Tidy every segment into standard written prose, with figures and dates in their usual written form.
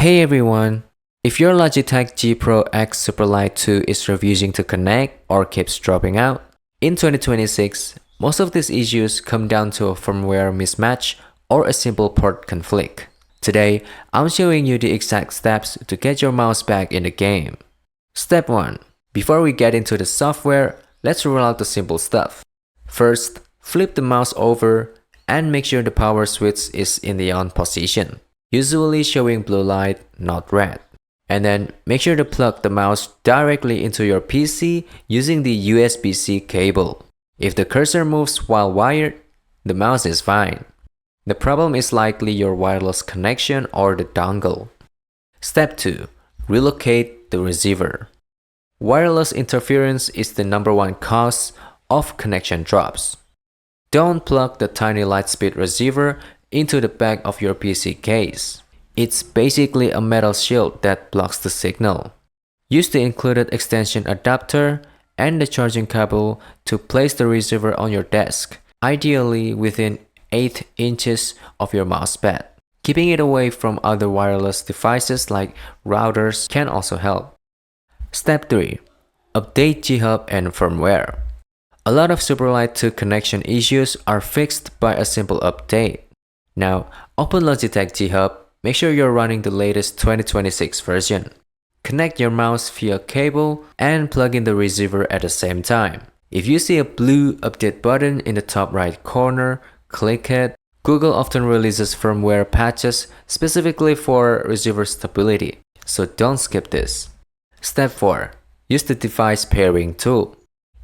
Hey everyone! If your Logitech G Pro X Superlight 2 is refusing to connect or keeps dropping out, in 2026, most of these issues come down to a firmware mismatch or a simple port conflict. Today, I'm showing you the exact steps to get your mouse back in the game. Step 1. Before we get into the software, let's rule out the simple stuff. First, flip the mouse over and make sure the power switch is in the on position, usually showing blue light, not red. And then make sure to plug the mouse directly into your PC using the USB-C cable. If the cursor moves while wired, the mouse is fine. The problem is likely your wireless connection or the dongle. Step 2. Relocate the receiver. Wireless interference is the #1 cause of connection drops. Don't plug the tiny Lightspeed receiver into the back of your PC case. It's basically a metal shield that blocks the signal. Use the included extension adapter and the charging cable to place the receiver on your desk, ideally within 8 inches of your mousepad. Keeping it away from other wireless devices like routers can also help. Step 3. Update G-Hub and firmware. A lot of Superlight 2 connection issues are fixed by a simple update. Now, open Logitech G-Hub, make sure you're running the latest 2026 version. Connect your mouse via cable and plug in the receiver at the same time. If you see a blue update button in the top right corner, click it. Google often releases firmware patches specifically for receiver stability, so don't skip this. Step 4. Use the device pairing tool.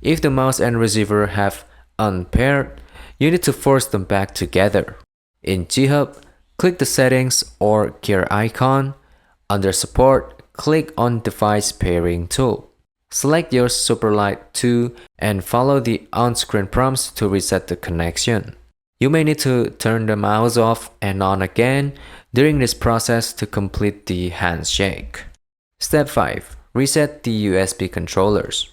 If the mouse and receiver have unpaired, you need to force them back together. In G-Hub, click the settings or gear icon. Under support, click on device pairing tool. Select your Superlight 2 and follow the on-screen prompts to reset the connection. You may need to turn the mouse off and on again during this process to complete the handshake. Step 5. Reset the USB controllers.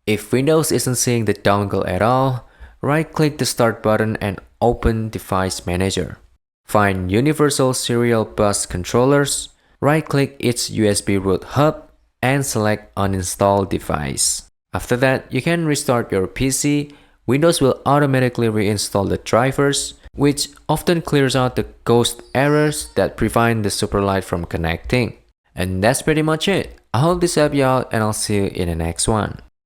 If Windows isn't seeing the dongle at all, right-click the Start button and open Device Manager. Find Universal Serial Bus Controllers, right-click its USB root hub, and select Uninstall Device. After that, you can restart your PC. Windows will automatically reinstall the drivers, which often clears out the ghost errors that prevent the Superlight from connecting. And that's pretty much it. I hope this helped you out and I'll see you in the next one.